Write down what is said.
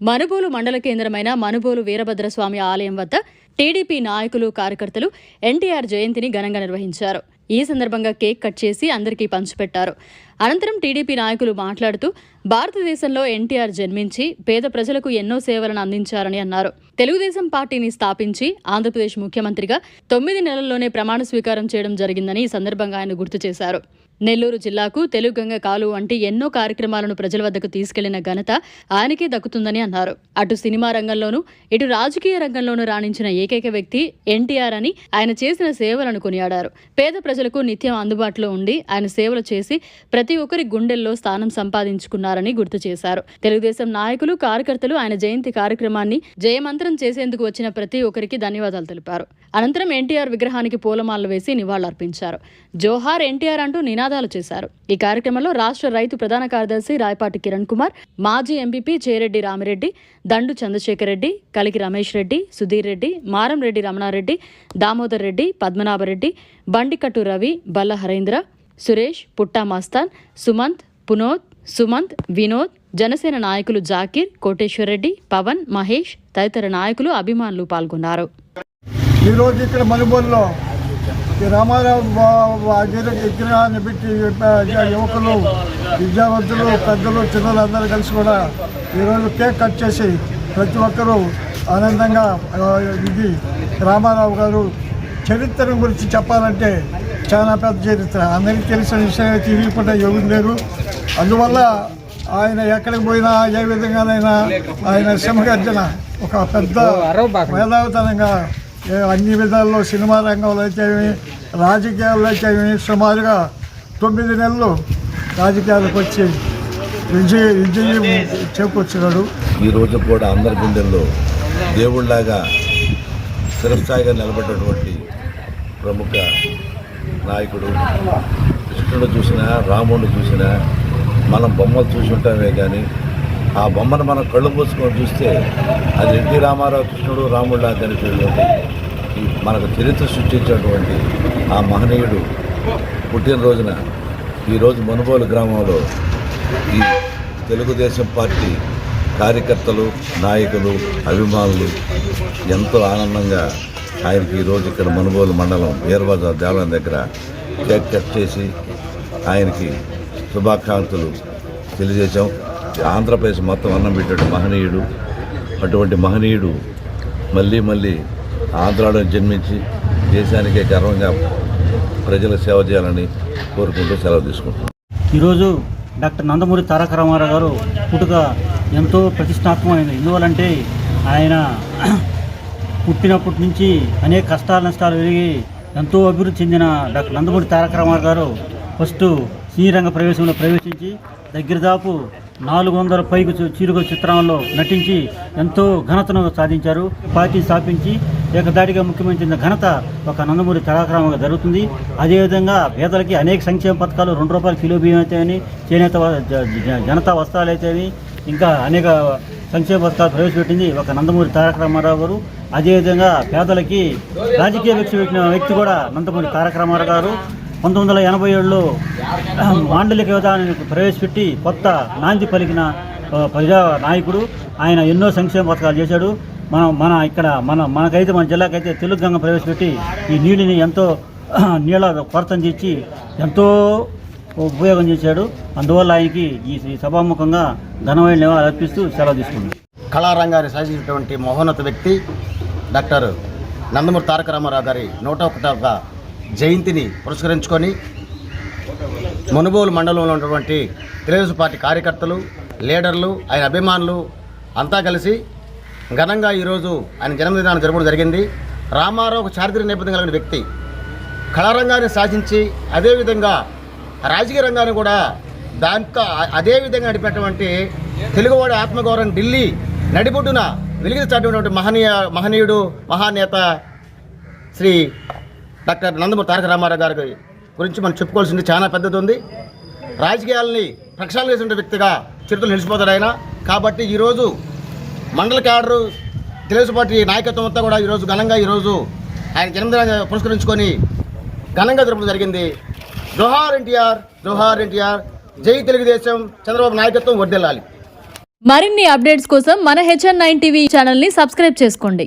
మనుబోలు మండల కేంద్రమైన మనుబోలు వీరభద్రస్వామి ఆలయం వద్ద టీడీపీ నాయకులు కార్యకర్తలు ఎన్టీఆర్ జయంతిని ఘనంగా నిర్వహించారు. ఈ సందర్భంగా కేక్ కట్ చేసి అందరికీ పంచిపెట్టారు. అనంతరం టీడీపీ నాయకులు మాట్లాడుతూ భారతదేశంలో ఎన్టీఆర్ జన్మించి పేద ప్రజలకు ఎన్నో సేవలను అందించారని అన్నారు. తెలుగుదేశం పార్టీని స్థాపించి ఆంధ్రప్రదేశ్ ముఖ్యమంత్రిగా 9 నెలల్లోనే ప్రమాణ స్వీకారం చేయడం జరిగిందని ఈ సందర్భంగా ఆయన గుర్తు చేశారు. నెల్లూరు జిల్లాకు తెలుగుగంగ కాలువ వంటి ఎన్నో కార్యక్రమాలను ప్రజల వద్దకు తీసుకెళ్లిన ఘనత ఆయనకే దక్కుతుందని అన్నారు. అటు సినిమా రంగంలోనూ ఇటు రాజకీయ రంగంలోనూ రాణించిన ఏకైక వ్యక్తి ఎన్టీఆర్ అని ఆయన చేసిన సేవలను కొనియాడారు. పేద ప్రజలకు నిత్యం అందుబాటులో ఉండి ఆయన సేవలు చేసి ప్రతి ఒక్కరి గుండెల్లో స్థానం సంపాదించుకున్నారని గుర్తు చేశారు. తెలుగుదేశం నాయకులు కార్యకర్తలు ఆయన జయంతి కార్యక్రమాన్ని జయమంత్రం చేసేందుకు వచ్చిన ప్రతి ఒక్కరికి ధన్యవాదాలు తెలిపారు. అనంతరం ఎన్టీఆర్ విగ్రహానికి పూలమాలలు వేసి నివాళులర్పించారు. జోహార్ ఎన్టీఆర్ అంటూ నినాదాలు చేశారు. ఈ కార్యక్రమంలో రాష్ట్ర రైతు ప్రధాన కార్యదర్శి రాయపాటి కిరణ్ కుమార్, మాజీ ఎంపీపీ చేరెడ్డి రామిరెడ్డి, దండు చంద్రశేఖర్ రెడ్డి, కలికి రమేష్ రెడ్డి, సుధీర్ రెడ్డి, మారంరెడ్డి రమణారెడ్డి, దామోదర్ రెడ్డి, పద్మనాభరెడ్డి, బండికట్టు రవి, బల్ల హరేంద్ర, సురేష్, పుట్టా మస్తాన్, సుమంత్, పునోద్, సుమంత్, వినోద్, జనసేన నాయకులు జాకీర్, కోటేశ్వరరెడ్డి, పవన్, మహేష్ తదితర నాయకులు, అభిమానులు పాల్గొన్నారు. ఈరోజు ఇక్కడ మనుబోలులో రామారావు విగ్రహాన్ని పెట్టి యువకులు, విద్యావంతులు, పెద్దలు, చిన్నలు అందరూ కలిసి కూడా ఈరోజు కేక్ కట్ చేసి ప్రతి ఒక్కరూ ఆనందంగా ఇది రామారావు గారు చరిత్ర గురించి చెప్పాలంటే చాలా పెద్ద చరిత్ర. అందరికీ తెలిసిన విషయం తెలియకుండా ఎవరు లేరు. అందువల్ల ఆయన ఎక్కడికి పోయినా ఏ విధంగానైనా ఆయన సింహగర్జన ఒక పెద్ద మేధావితనంగా అన్ని విధాల్లో సినిమా రంగంలో అయితేమి, రాజకీయాల్లో అయితేమి సుమారుగా 9 నెలలు రాజకీయాలకు వచ్చి విజయం చేకూర్చున్నాడు. ఈరోజు కూడా అందరి గుండెల్లో దేవుళ్లాగా స్థిరస్థాయిగా నిలబడ్డటువంటి ప్రముఖ నాయకుడు. కృష్ణుడు చూసినా, రాముడిని చూసినా మనం బొమ్మలు చూసి ఉంటామే కానీ ఆ బొమ్మను మనం కళ్ళు పోసుకొని చూస్తే అది ఎన్టీ రామారావు, కృష్ణుడు, రాముడిలా కనిపించేటువంటి మనకు చరిత్ర సృష్టించినటువంటి ఆ మహనీయుడు పుట్టినరోజున ఈరోజు మనుబోలు గ్రామంలో ఈ తెలుగుదేశం పార్టీ కార్యకర్తలు, నాయకులు, అభిమానులు ఎంతో ఆనందంగా ఆయనకి ఈరోజు ఇక్కడ మనుబోలు మండలం వీరభద్ర దేవాలయం దగ్గర కేక్ కట్ చేసి ఆయనకి శుభాకాంక్షలు తెలియజేశాం. ఆంధ్రప్రదేశ్ మొత్తం అన్నం పెట్టే మహనీయుడు. అటువంటి మహనీయుడు మళ్ళీ మళ్ళీ ఆంధ్రాలో జన్మించి దేశానికే గర్వంగా ప్రజల సేవ చేయాలని కోరుకుంటూ సెలవు తీసుకుంటున్నాం. ఈరోజు డాక్టర్ నందమూరి తారక రామారావు గారు పుట్టుక ఎంతో ప్రతిష్టాత్మకమైనది. ఎందువల్లంటే ఆయన పుట్టినప్పటి నుంచి అనేక కష్టాలు నష్టాలు పెరిగి ఎంతో అభివృద్ధి చెందిన డాక్టర్ నందమూరి తారక రామారావు గారు ఫస్ట్ సినీ రంగ ప్రవేశంలో ప్రవేశించి దగ్గరదాపు 400 పైకి చిరుగు చిత్రంలో నటించి ఎంతో ఘనతను సాధించారు. పార్టీ స్థాపించి ఏకదాటిగా ముఖ్యమంత్రి ఘనత ఒక నందమూరి తారక రామారావు జరుగుతుంది. అదేవిధంగా పేదలకి అనేక సంక్షేమ పథకాలు, ₹2 కిలో బియ్యం అయితేని, చేనేత జనతా వస్త్రాలు అయితేని, ఇంకా అనేక సంక్షేమ పథకాలు ప్రవేశపెట్టింది ఒక నందమూరి తారక రామారావు గారు. అదేవిధంగా పేదలకి రాజకీయ పెట్టిన వ్యక్తి కూడా నందమూరి తారక రామారావు గారు. 1987లో మాండలిక విధానాన్ని ప్రవేశపెట్టి కొత్త నాంది పలికిన ప్రజా నాయకుడు. ఆయన ఎన్నో సంక్షేమ పథకాలు చేశాడు. మనకైతే మన జిల్లాకైతే తెలుగు గంగ ప్రవేశపెట్టి ఈ నీళ్ళని ఎంతో నీళ్ళ కొరతను తెచ్చి ఎంతో ఉపయోగం చేశాడు. అందువల్ల ఆయనకి ఈ సభాముఖంగా ఘనమైన నివాళులు అర్పిస్తూ సెలవు తీసుకున్నాడు. కళారంగాన్ని సాధించినటువంటి మహోన్నత వ్యక్తి డాక్టర్ నందమూరి తారక రామారావు గారి 101వ జయంతిని పురస్కరించుకొని మనుబోలు మండలంలో ఉన్నటువంటి తెలుగుదేశం పార్టీ కార్యకర్తలు, లీడర్లు, ఆయన అభిమానులు అంతా కలిసి ఘనంగా ఈరోజు ఆయన జన్మదినాన్ని జరపడం జరిగింది. రామారావు ఒక చారిత్రక నేపథ్యం కలిగిన వ్యక్తి. కళారంగాన్ని సాధించి అదేవిధంగా రాజకీయ రంగాన్ని కూడా దాంతో అదేవిధంగా నడిపినటువంటి తెలుగువాడి ఆత్మగౌరవం ఢిల్లీ నడిబొడ్డున వెలిగించేటటువంటి మహనీయుడు, మహానేత శ్రీ డాక్టర్ నందమూరి తారక రామారావు గారి గురించి మనం చెప్పుకోవాల్సింది చాలా పెద్దది ఉంది. రాజకీయాలని ప్రక్షాళన చేసిన వ్యక్తిగా చరిత్రలో నిలిచిపోతాడు ఆయన. కాబట్టి ఈరోజు మండల క్యాడరు, తెలుగుదేశం పార్టీ నాయకత్వం అంతా కూడా ఈరోజు ఘనంగా ఆయన జన్మదినాన్ని పురస్కరించుకొని ఘనంగా జరపడం జరిగింది. జోహార్ ఎన్టీఆర్, జోహార్ ఎన్టీఆర్, జై తెలుగుదేశం, చంద్రబాబు నాయకత్వం వర్ధిల్లాలి. మరిన్ని అప్డేట్స్ కోసం మన HN9 టీవీ ఛానల్ని సబ్స్క్రైబ్ చేసుకోండి.